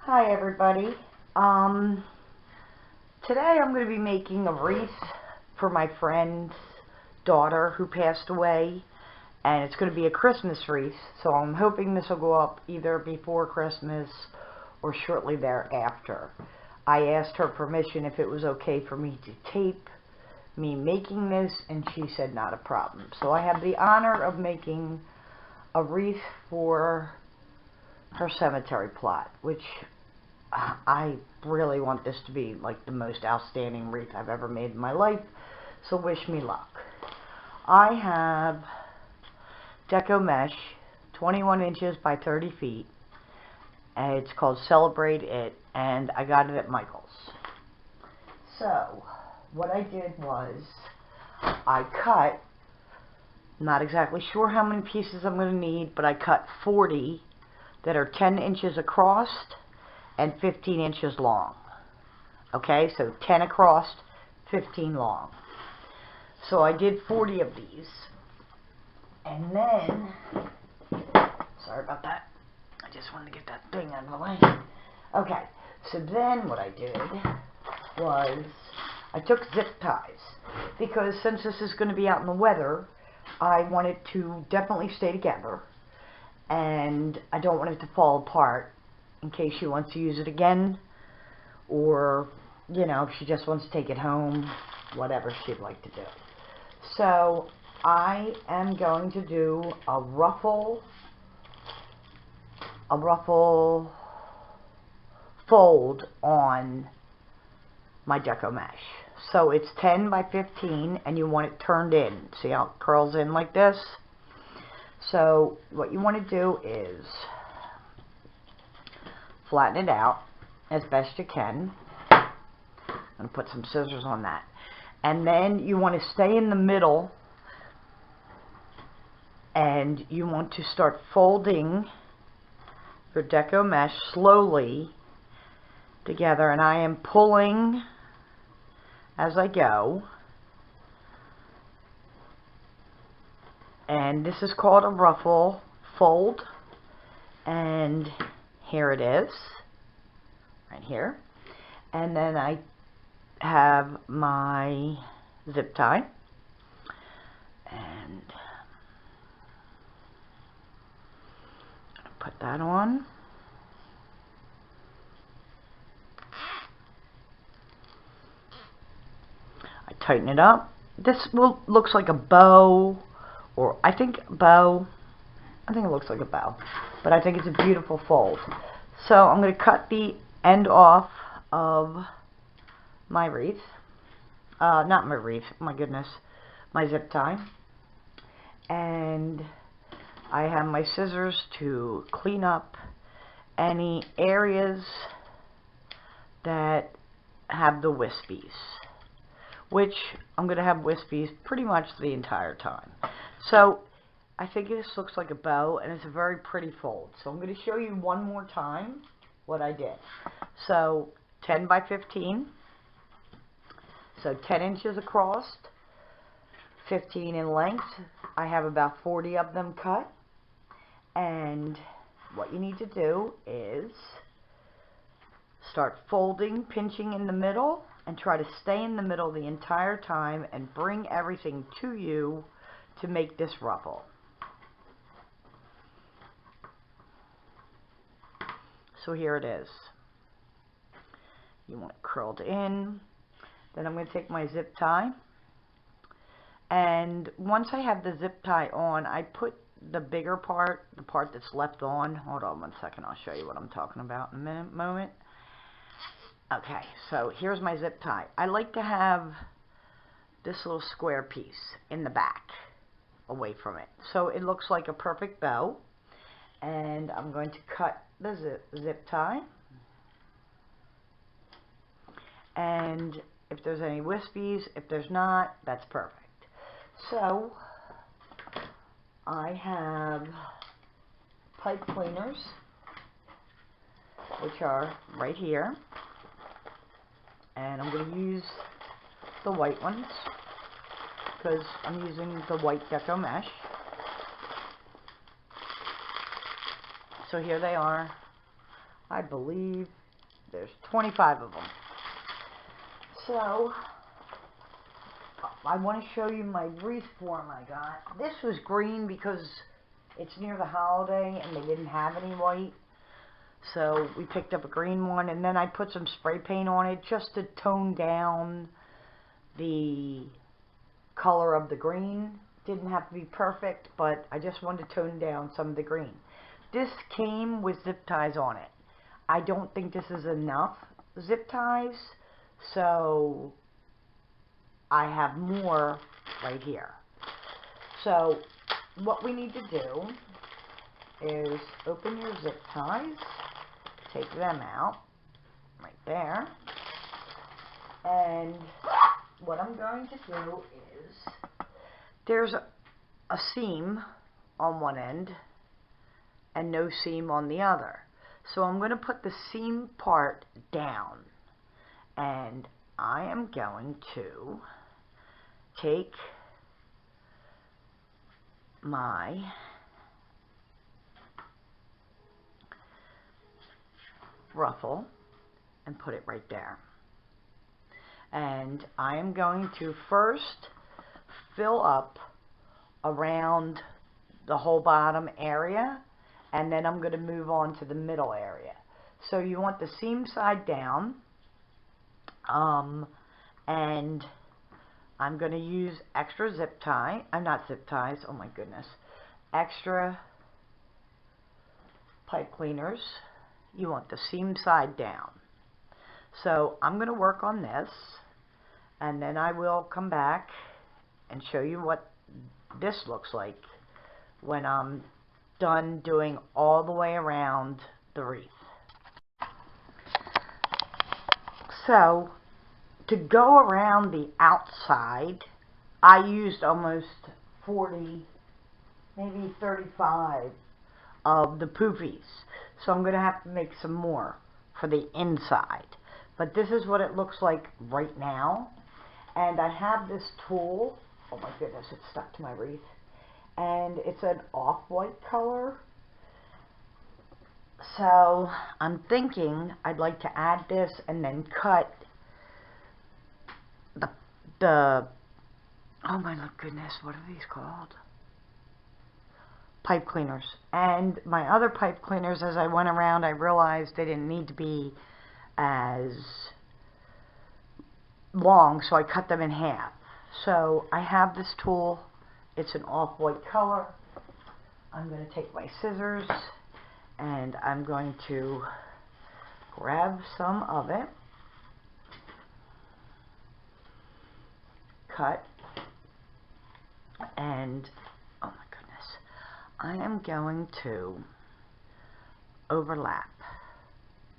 Hi everybody. Um, Today I'm going to be making a wreath for my friend's daughter who passed away, and it's going to be a Christmas wreath, so I'm hoping this will go up either before Christmas or shortly thereafter. I asked her permission if it was okay for me to tape me making this, and she said not a problem. So I have the honor of making a wreath for her cemetery plot, which I really want this to be like the most outstanding wreath I've ever made in my life, so wish me luck. I have deco mesh, 21 inches by 30 feet, and it's called Celebrate It, and I got it at Michael's. So, what I did was, I cut, not exactly sure how many pieces I'm going to need, but I cut 40 that are 10 inches across and 15 inches long. Okay, so 10 across, 15 long. So I did 40 of these. And then, sorry about that. I just wanted to get that thing out of the way. Okay, so then what I did was I took zip ties, because since this is going to be out in the weather, I want it to definitely stay together, and I don't want it to fall apart in case she wants to use it again, or, you know, if she just wants to take it home, whatever she'd like to do. So I am going to do a ruffle fold on my deco mesh. So it's 10 by 15, and you want it turned in. See how it curls in like this? So what you want to do is flatten it out as best you can. I'm going to put some scissors on that. And then you want to stay in the middle, and you want to start folding your deco mesh slowly together, and I am pulling as I go. And this is called a ruffle fold, and here it is, right here. And then I have my zip tie, and put that on. I tighten it up. This looks like a bow, or I think it looks like a bow, but I think it's a beautiful fold. So I'm going to cut the end off of my wreath, not my wreath, my goodness, my zip tie, and I have my scissors to clean up any areas that have the wispies, which I'm going to have wispies pretty much the entire time. So I think this looks like a bow, and it's a very pretty fold. So I'm going to show you one more time what I did. So 10 by 15, so 10 inches across, 15 in length. I have about 40 of them cut. And what you need to do is start folding, pinching in the middle, and try to stay in the middle the entire time and bring everything to you to make this ruffle. So here it is. You want it curled in. Then I'm going to take my zip tie, and once I have the zip tie on, I put the bigger part, the part that's left on. Hold on one second, I'll show you what I'm talking about in a moment. Okay, so here's my zip tie. I like to have this little square piece in the back away from it, so it looks like a perfect bow. And I'm going to cut the zip tie, and if there's any wispies, if there's not, that's perfect. So I have pipe cleaners, which are right here, and I'm going to use the white ones because I'm using the white deco mesh. So here they are. I believe there's 25 of them. So I want to show you my wreath form I got. This was green because it's near the holiday and they didn't have any white. So we picked up a green one, and then I put some spray paint on it just to tone down the color of the green. Didn't have to be perfect, but I just wanted to tone down some of the green. This came with zip ties on it. I don't think this is enough zip ties, so I have more right here. So what we need to do is open your zip ties, take them out right there, and what I'm going to do is, there's a seam on one end and no seam on the other. So I'm going to put the seam part down, and I am going to take my ruffle and put it right there. And I am going to first fill up around the whole bottom area, and then I'm going to move on to the middle area. So you want the seam side down, and I'm going to use extra zip tie. I'm not zip ties, oh my goodness. Extra pipe cleaners. You want the seam side down. So I'm going to work on this, and then I will come back and show you what this looks like when I'm done doing all the way around the wreath. So to go around the outside, I used almost 40, maybe 35 of the poofies. So I'm going to have to make some more for the inside. But this is what it looks like right now. And I have this tool. Oh my goodness, it's stuck to my wreath. And it's an off-white color. So I'm thinking I'd like to add this and then cut the oh my goodness, what are these called? Pipe cleaners. And my other pipe cleaners, as I went around, I realized they didn't need to be as long, so I cut them in half. So I have this tool. It's an off-white color. I'm going to take my scissors and I'm going to grab some of it, cut, and oh my goodness, I am going to overlap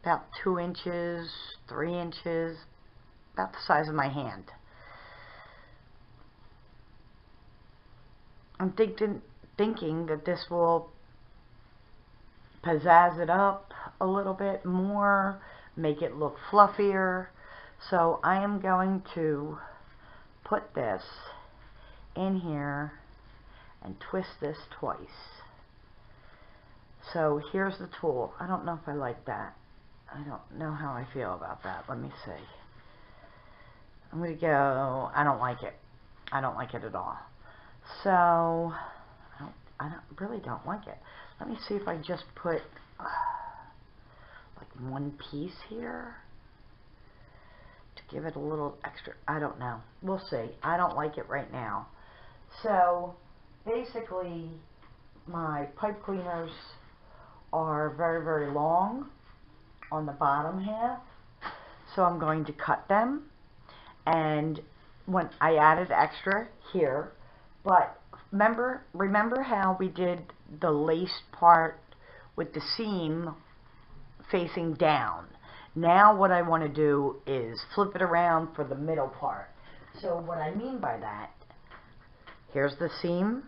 about 2 inches, 3 inches, about the size of my hand. I'm thinking that this will pizzazz it up a little bit more, make it look fluffier. So I am going to put this in here and twist this twice. So here's the tool. I don't know if I like that. I don't know how I feel about that. Let me see. I'm going to go, I don't like it. I don't like it at all. So I really don't like it. Let me see if I just put like one piece here to give it a little extra. I don't know. We'll see. I don't like it right now. So basically my pipe cleaners are very, very long on the bottom half. So I'm going to cut them. And when I added extra here, but remember how we did the lace part with the seam facing down? Now what I want to do is flip it around for the middle part. So what I mean by that, here's the seam.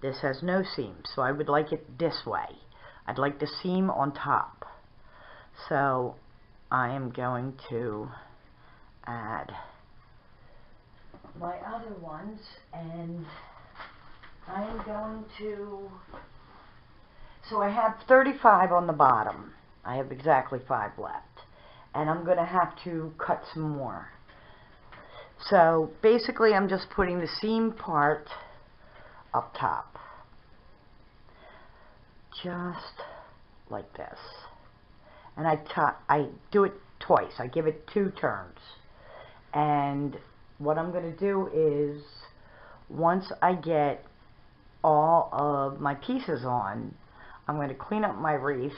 This has no seam, so I would like it this way. I'd like the seam on top. So I am going to add my other ones, and I am going to, so I have 35 on the bottom. I have exactly 5 left. And I'm going to have to cut some more. So basically I'm just putting the seam part up top. Just like this. And I do it twice. I give it 2 turns. And what I'm going to do is, once I get all of my pieces on, I'm going to clean up my wreath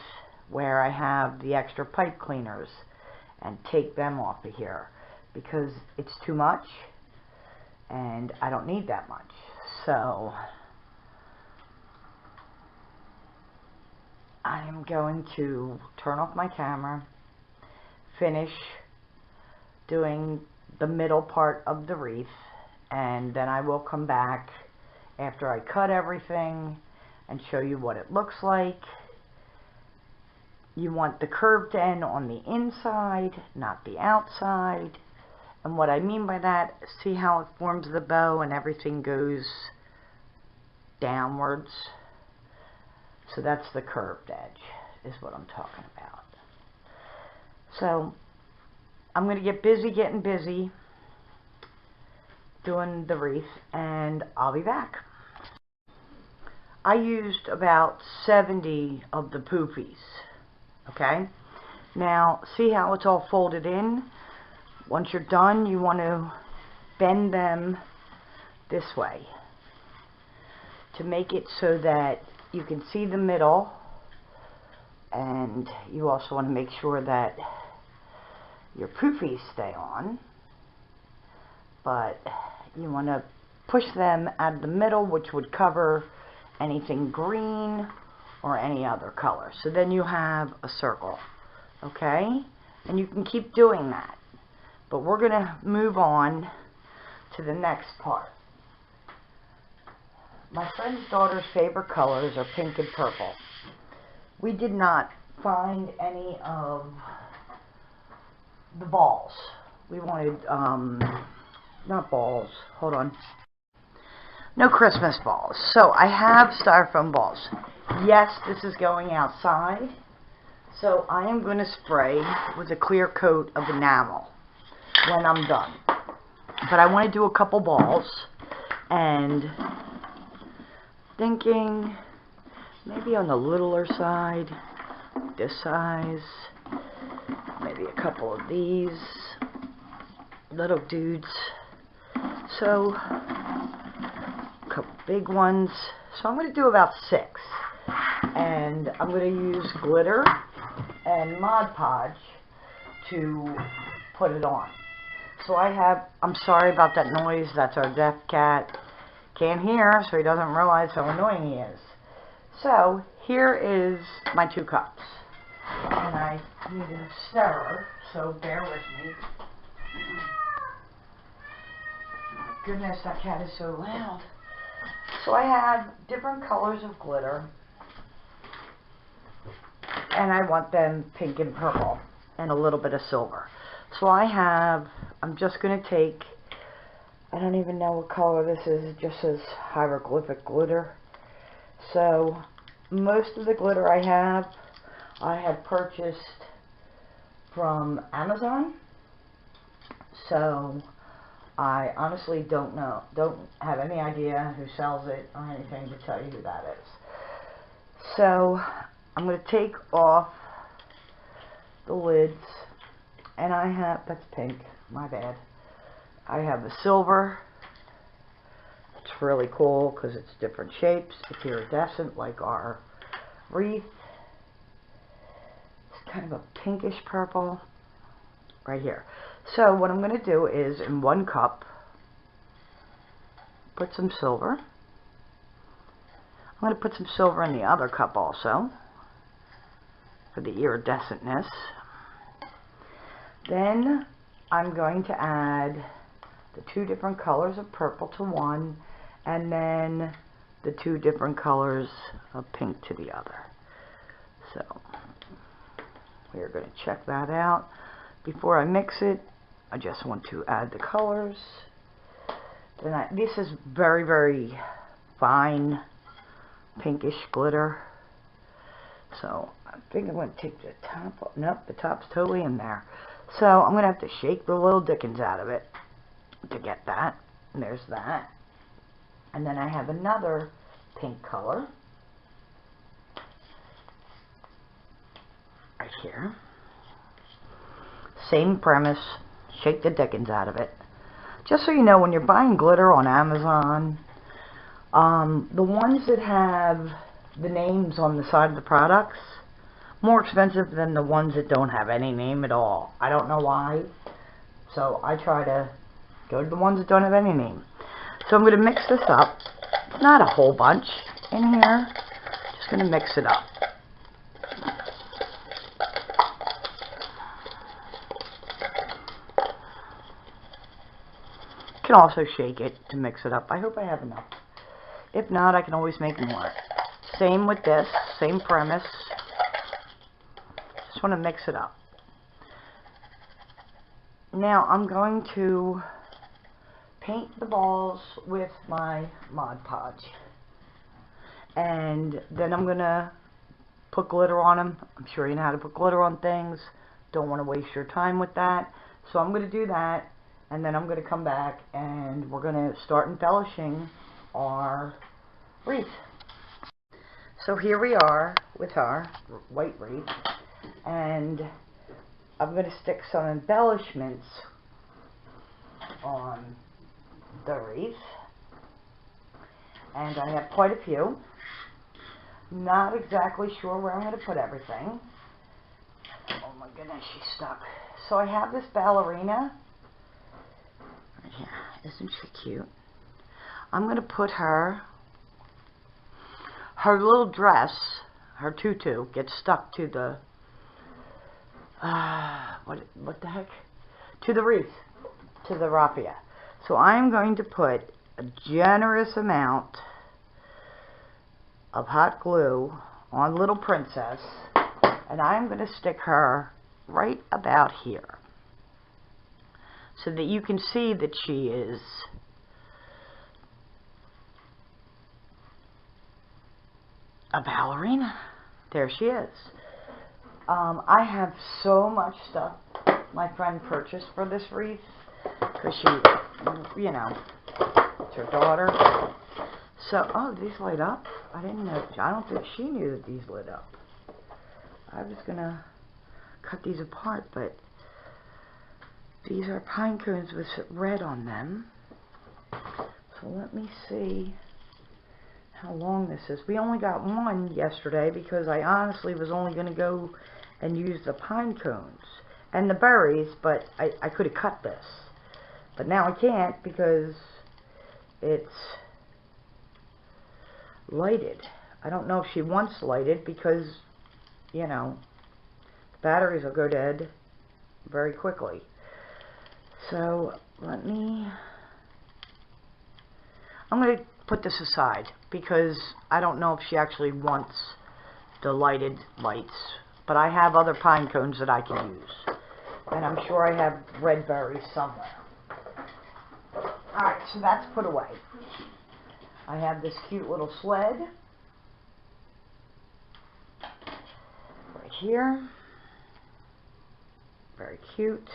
where I have the extra pipe cleaners and take them off of here, because it's too much and I don't need that much. So I am going to turn off my camera, finish doing the middle part of the wreath, and then I will come back after I cut everything and show you what it looks like. You want the curved end on the inside, not the outside. And what I mean by that, see how it forms the bow and everything goes downwards? So that's the curved edge, is what I'm talking about. So I'm going to get busy getting busy doing the wreath, and I'll be back. I used about 70 of the poofies. Okay, now see how it's all folded in? Once you're done, you want to bend them this way to make it so that you can see the middle, and you also want to make sure that your poofies stay on, but you want to push them out of the middle, which would cover anything green or any other color. So then you have a circle, okay? And you can keep doing that. But we're going to move on to the next part. My friend's daughter's favorite colors are pink and purple. We did not find any of the balls. We wanted, not balls, hold on. No Christmas balls. So I have styrofoam balls. Yes, this is going outside, so I am going to spray with a clear coat of enamel when I'm done. But I want to do a couple balls, and thinking maybe on the littler side, this size, maybe a couple of these little dudes. So a couple big ones. So I'm going to do about 6. And I'm going to use glitter and Mod Podge to put it on. So I'm sorry about that noise, that's our deaf cat. Can't hear, so he doesn't realize how annoying he is. So here is my 2 cups. And I need a stirrer, so bear with me. My goodness, that cat is so loud. So I have different colors of glitter, and I want them pink and purple and a little bit of silver. So I'm just going to take, I don't even know what color this is, it just says hieroglyphic glitter. So most of the glitter I had purchased from Amazon. So I honestly don't have any idea who sells it or anything to tell you who that is. So I'm going to take off the lids, and that's pink, my bad. I have the silver. It's really cool because it's different shapes. It's iridescent like our wreath. It's kind of a pinkish purple right here. So what I'm going to do is, in 1 cup, put some silver. I'm going to put some silver in the other cup also for the iridescentness. Then I'm going to add the 2 different colors of purple to one, and then the 2 different colors of pink to the other. So we're going to check that out. Before I mix it, I just want to add the colors. Then this is very, very fine pinkish glitter. So I think I'm going to take the top off. Nope, the top's totally in there. So I'm going to have to shake the little dickens out of it to get that. And there's that. And then I have another pink color right here. Same premise, shake the dickens out of it. Just so you know, when you're buying glitter on Amazon, the ones that have the names on the side of the products, more expensive than the ones that don't have any name at all. I don't know why. So I try to go to the ones that don't have any name. So I'm going to mix this up. It's not a whole bunch in here. Just going to mix it up. You can also shake it to mix it up. I hope I have enough. If not, I can always make more. Same with this, same premise. Just want to mix it up. Now I'm going to paint the balls with my Mod Podge. And then I'm going to put glitter on them. I'm sure you know how to put glitter on things. Don't want to waste your time with that. So I'm going to do that. And then I'm going to come back and we're going to start embellishing our wreath. So here we are with our white wreath. And I'm going to stick some embellishments on the wreath. And I have quite a few. Not exactly sure where I'm going to put everything. Oh my goodness, she's stuck. So I have this ballerina. Yeah, isn't she cute? I'm going to put her little dress, her tutu, gets stuck to the, what the heck? To the wreath, to the raffia. So I'm going to put a generous amount of hot glue on Little Princess, and I'm going to stick her right about here, so that you can see that she is a ballerina. There she is. I have so much stuff my friend purchased for this wreath, because she, you know, it's her daughter. So, oh, these light up? I didn't know. I don't think she knew that these lit up. I was going to cut these apart, but these are pine cones with red on them. So let me see how long this is. We only got one yesterday because I honestly was only going to go and use the pine cones and the berries, but I could have cut this. But now I can't because it's lighted. I don't know if she wants lighted because, you know, the batteries will go dead very quickly. So I'm going to put this aside because I don't know if she actually wants the lighted lights, but I have other pine cones that I can use, and I'm sure I have red berries somewhere. Alright, so that's put away. I have this cute little sled right here. Very cute.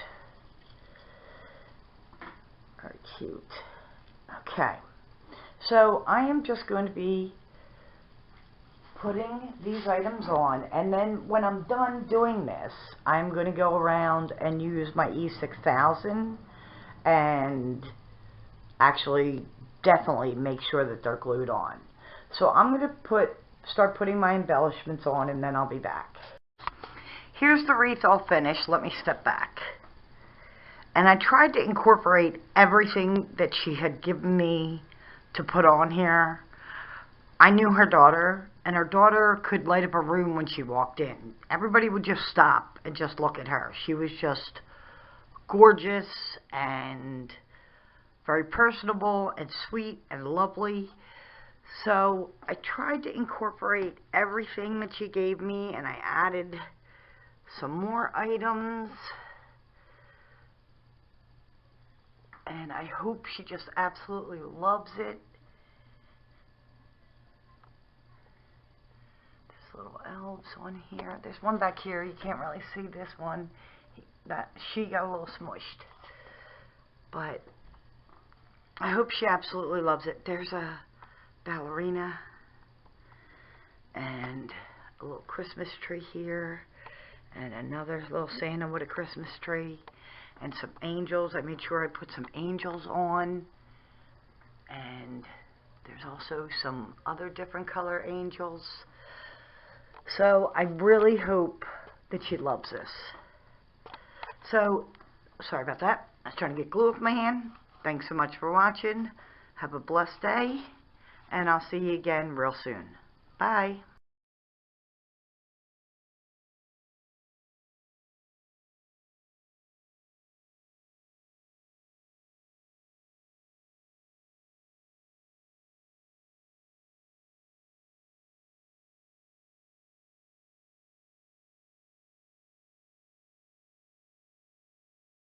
Very cute. Okay, so I am just going to be putting these items on, and then when I'm done doing this, I'm going to go around and use my E6000 and actually definitely make sure that they're glued on. So I'm going to start putting my embellishments on, and then I'll be back. Here's the wreath all finished. Let me step back. And I tried to incorporate everything that she had given me to put on here. I knew her daughter, and her daughter could light up a room when she walked in. Everybody would just stop and just look at her. She was just gorgeous and very personable and sweet and lovely. So I tried to incorporate everything that she gave me, and I added some more items. And I hope she just absolutely loves it. This little elves on here. There's one back here. You can't really see this one. She got a little smushed. But I hope she absolutely loves it. There's a ballerina and a little Christmas tree here and another little Santa with a Christmas tree and some angels. I made sure I put some angels on, and there's also some other different color angels. So I really hope that she loves this. So, sorry about that. I was trying to get glue off my hand. Thanks so much for watching. Have a blessed day, and I'll see you again real soon. Bye.